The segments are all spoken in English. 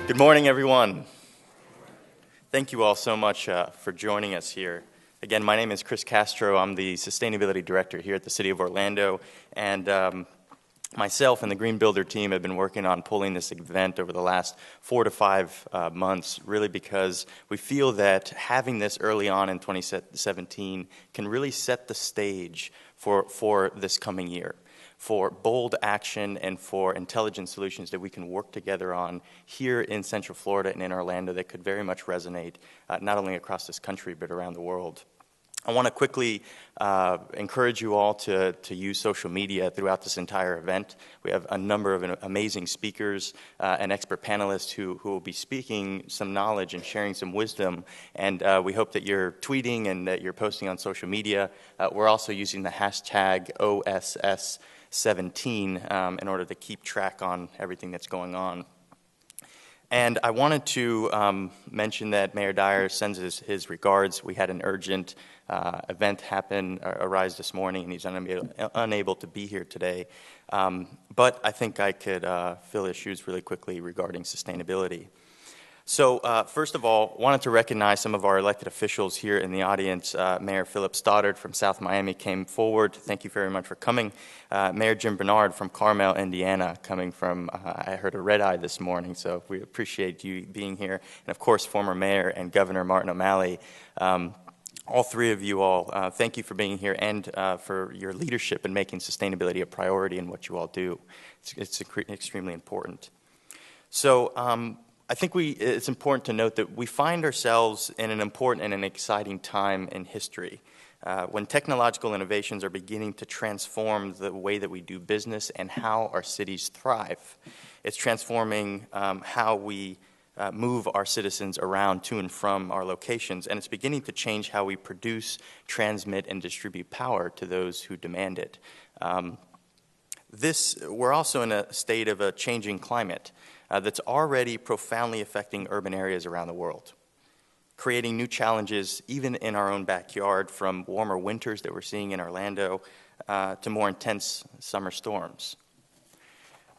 Good morning, everyone. Thank you all so much for joining us here. Again, my name is Castro. I'm the Sustainability Director here at the City of Orlando, and myself and the Green Builder team have been working on pulling this event over the last 4 to 5 months, really because we feel that having this early on in 2017 can really set the stage for this coming year, for bold action and for intelligent solutions that we can work together on here in Central Florida and in Orlando that could very much resonate not only across this country but around the world. I want to quickly encourage you all to use social media throughout this entire event. We have a number of amazing speakers and expert panelists who will be speaking some knowledge and sharing some wisdom, and we hope that you're tweeting and that you're posting on social media. We're also using the hashtag OSS17 in order to keep track on everything that's going on. And I wanted to mention that Mayor Dyer sends his regards. We had an urgent event arise this morning, and he's unable to be here today. But I think I could fill his shoes really quickly regarding sustainability. So first of all, wanted to recognize some of our elected officials here in the audience. Mayor Philip Stoddard from South Miami came forward. Thank you very much for coming. Mayor Jim Bernard from Carmel, Indiana, coming from, I heard a red eye this morning, so we appreciate you being here. And of course, former Mayor and Governor Martin O'Malley. All three of you all, thank you for being here and for your leadership in making sustainability a priority in what you all do. It's extremely important. So, I think it's important to note that we find ourselves in an important and an exciting time in history when technological innovations are beginning to transform the way that we do business and how our cities thrive. It's transforming how we move our citizens around to and from our locations, and it's beginning to change how we produce, transmit, and distribute power to those who demand it. We're also in a state of a changing climate that's already profoundly affecting urban areas around the world, creating new challenges even in our own backyard, from warmer winters that we're seeing in Orlando to more intense summer storms.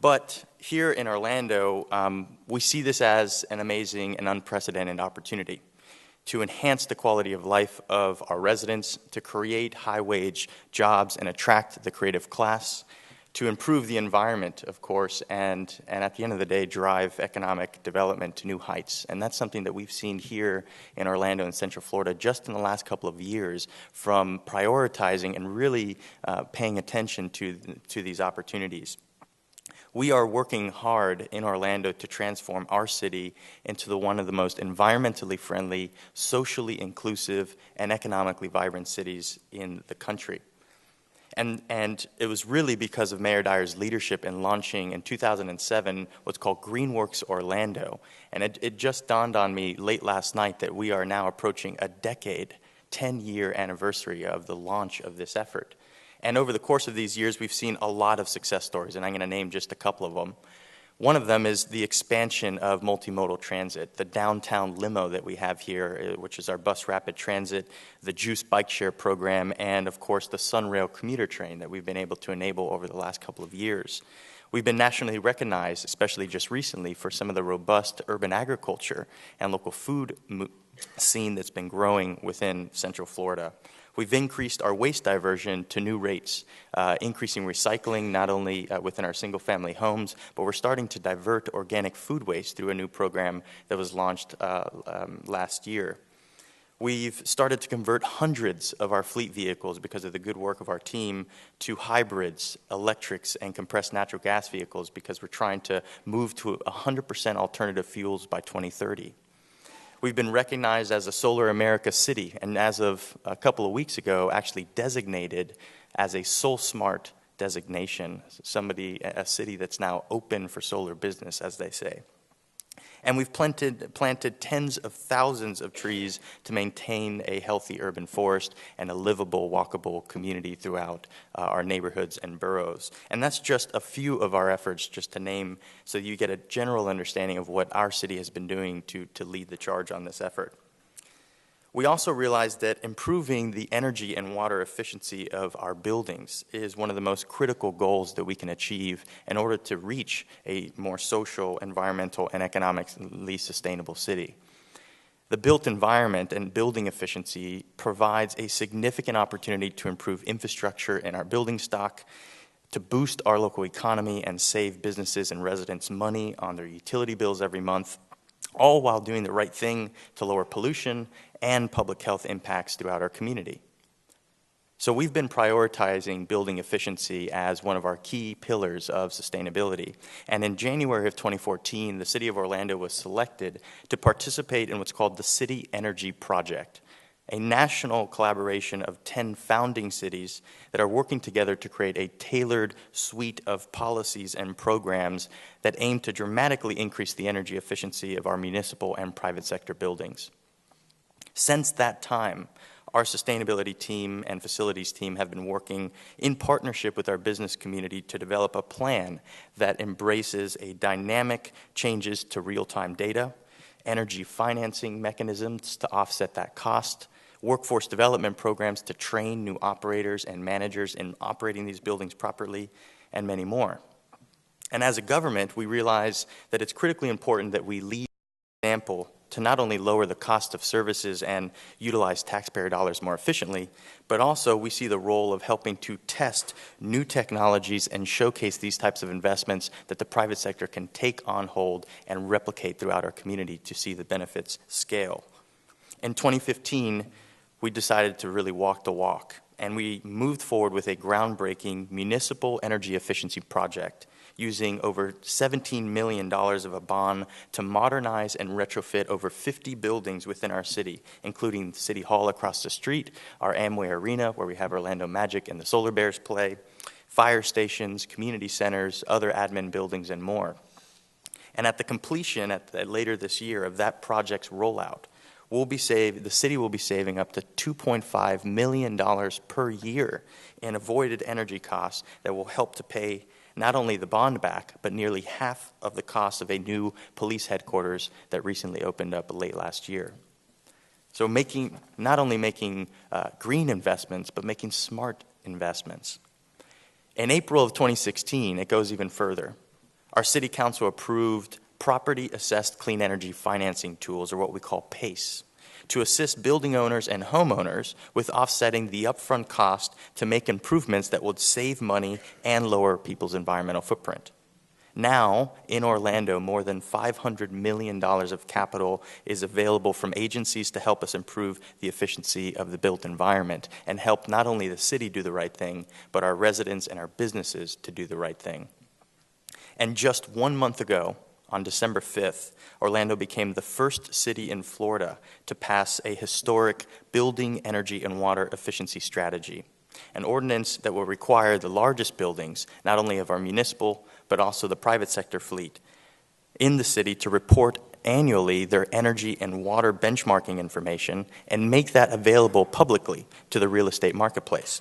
But here in Orlando, we see this as an amazing and unprecedented opportunity to enhance the quality of life of our residents, to create high-wage jobs and attract the creative class, to improve the environment, of course, and at the end of the day, drive economic development to new heights. And that's something that we've seen here in Orlando and Central Florida just in the last couple of years, from prioritizing and really paying attention to these opportunities. We are working hard in Orlando to transform our city into one of the most environmentally friendly, socially inclusive, and economically vibrant cities in the country. And it was really because of Mayor Dyer's leadership in launching in 2007 what's called GreenWorks Orlando. And it just dawned on me late last night that we are now approaching a decade, 10-year anniversary of the launch of this effort. And over the course of these years, we've seen a lot of success stories, and I'm going to name just a couple of them. One of them is the expansion of multimodal transit, the downtown limo that we have here, which is our bus rapid transit, the Juice bike share program, and of course the Sunrail commuter train that we've been able to enable over the last couple of years. We've been nationally recognized, especially just recently, for some of the robust urban agriculture and local food scene that's been growing within Central Florida. We've increased our waste diversion to new rates, increasing recycling not only within our single-family homes, but we're starting to divert organic food waste through a new program that was launched last year. We've started to convert hundreds of our fleet vehicles, because of the good work of our team, to hybrids, electrics, and compressed natural gas vehicles, because we're trying to move to 100% alternative fuels by 2030. We've been recognized as a Solar America city, and as of a couple of weeks ago, actually designated as a Soul Smart designation, a city that's now open for solar business, as they say. And we've planted tens of thousands of trees to maintain a healthy urban forest and a livable, walkable community throughout our neighborhoods and boroughs. And that's just a few of our efforts, just to name, so you get a general understanding of what our city has been doing to lead the charge on this effort. We also realized that improving the energy and water efficiency of our buildings is one of the most critical goals that we can achieve in order to reach a more social, environmental, and economically sustainable city. The built environment and building efficiency provides a significant opportunity to improve infrastructure in our building stock, to boost our local economy and save businesses and residents money on their utility bills every month, all while doing the right thing to lower pollution and public health impacts throughout our community. So we've been prioritizing building efficiency as one of our key pillars of sustainability. And in January of 2014, the City of Orlando was selected to participate in what's called the City Energy Project, a national collaboration of 10 founding cities that are working together to create a tailored suite of policies and programs that aim to dramatically increase the energy efficiency of our municipal and private sector buildings. Since that time, our sustainability team and facilities team have been working in partnership with our business community to develop a plan that embraces a dynamic changes to real-time data, energy financing mechanisms to offset that cost, workforce development programs to train new operators and managers in operating these buildings properly, and many more. And as a government, we realize that it's critically important that we lead by example to not only lower the cost of services and utilize taxpayer dollars more efficiently, but also we see the role of helping to test new technologies and showcase these types of investments that the private sector can take on hold and replicate throughout our community to see the benefits scale. In 2015, we decided to really walk the walk, and we moved forward with a groundbreaking municipal energy efficiency project using over $17 million of a bond to modernize and retrofit over 50 buildings within our city, including City Hall across the street, our Amway Arena, where we have Orlando Magic and the Solar Bears play, fire stations, community centers, other admin buildings, and more. And at the completion later this year of that project's rollout, the city will be saving up to $2.5 million per year in avoided energy costs that will help to pay not only the bond back, but nearly half of the cost of a new police headquarters that recently opened up late last year. So not only making green investments, but making smart investments. In April of 2016, it goes even further. Our city council approved property-assessed clean energy financing tools, or what we call PACE, to assist building owners and homeowners with offsetting the upfront cost to make improvements that would save money and lower people's environmental footprint. Now, in Orlando, more than $500 million of capital is available from agencies to help us improve the efficiency of the built environment and help not only the city do the right thing, but our residents and our businesses to do the right thing. And just 1 month ago, on December 5th, Orlando became the first city in Florida to pass a historic building energy and water efficiency strategy, an ordinance that will require the largest buildings, not only of our municipal, but also the private sector fleet, in the city to report annually their energy and water benchmarking information and make that available publicly to the real estate marketplace.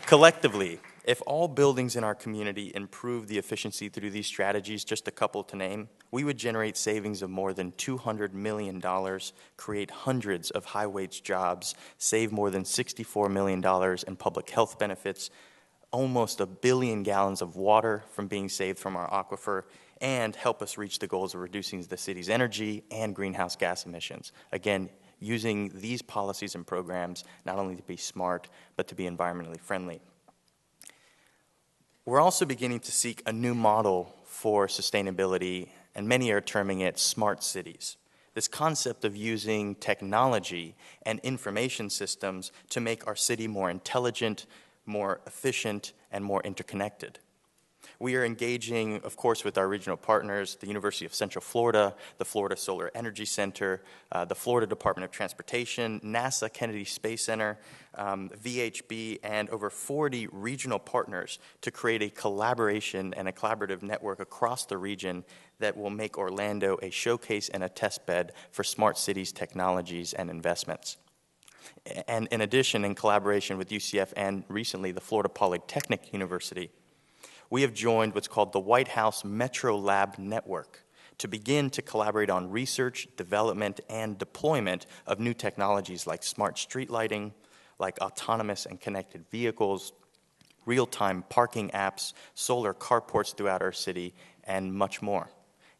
Collectively, if all buildings in our community improve the efficiency through these strategies, just a couple to name, we would generate savings of more than $200 million, create hundreds of high-wage jobs, save more than $64 million in public health benefits, almost 1 billion gallons of water from being saved from our aquifer, and help us reach the goals of reducing the city's energy and greenhouse gas emissions. Again, using these policies and programs not only to be smart, but to be environmentally friendly. We're also beginning to seek a new model for sustainability, and many are terming it smart cities. This concept of using technology and information systems to make our city more intelligent, more efficient, and more interconnected. We are engaging, of course, with our regional partners, the University of Central Florida, the Florida Solar Energy Center, the Florida Department of Transportation, NASA Kennedy Space Center, VHB, and over 40 regional partners to create a collaboration and a collaborative network across the region that will make Orlando a showcase and a test bed for smart cities technologies and investments. And in addition, in collaboration with UCF and recently the Florida Polytechnic University, we have joined what's called the White House Metro Lab Network, to begin to collaborate on research, development, and deployment of new technologies like smart street lighting, like autonomous and connected vehicles, real-time parking apps, solar carports throughout our city, and much more.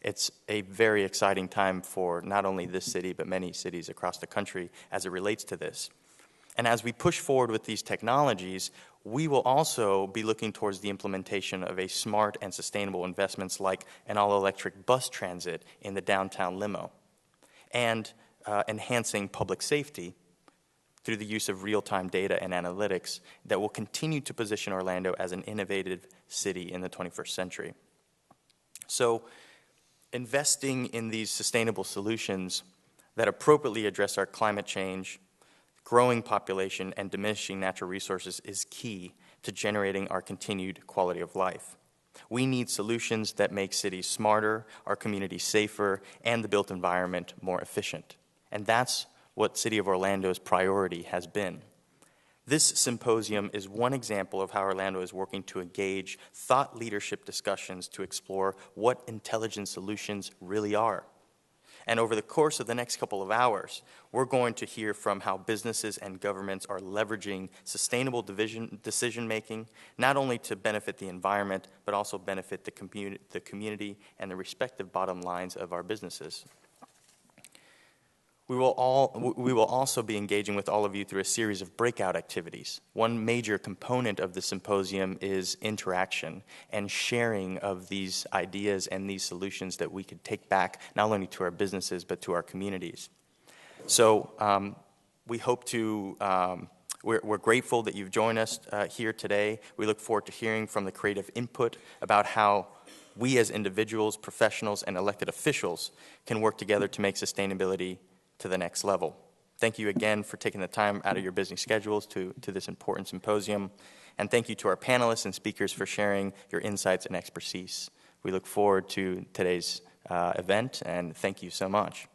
It's a very exciting time for not only this city, but many cities across the country as it relates to this. And as we push forward with these technologies, we will also be looking towards the implementation of a smart and sustainable investments like an all-electric bus transit in the downtown limo, and enhancing public safety through the use of real-time data and analytics that will continue to position Orlando as an innovative city in the 21st century. So, investing in these sustainable solutions that appropriately address our climate change, growing population, and diminishing natural resources is key to generating our continued quality of life. We need solutions that make cities smarter, our communities safer, and the built environment more efficient. And that's what City of Orlando's priority has been. This symposium is one example of how Orlando is working to engage thought leadership discussions to explore what intelligent solutions really are. And over the course of the next couple of hours, we're going to hear from how businesses and governments are leveraging sustainable decision-making, not only to benefit the environment, but also benefit the community and the respective bottom lines of our businesses. We will also be engaging with all of you through a series of breakout activities. One major component of the symposium is interaction and sharing of these ideas and these solutions that we could take back not only to our businesses but to our communities. So we hope to, we're grateful that you've joined us here today. We look forward to hearing from the creative input about how we as individuals, professionals, and elected officials can work together to make sustainability to the next level. Thank you again for taking the time out of your busy schedules to this important symposium. And thank you to our panelists and speakers for sharing your insights and expertise. We look forward to today's event, and thank you so much.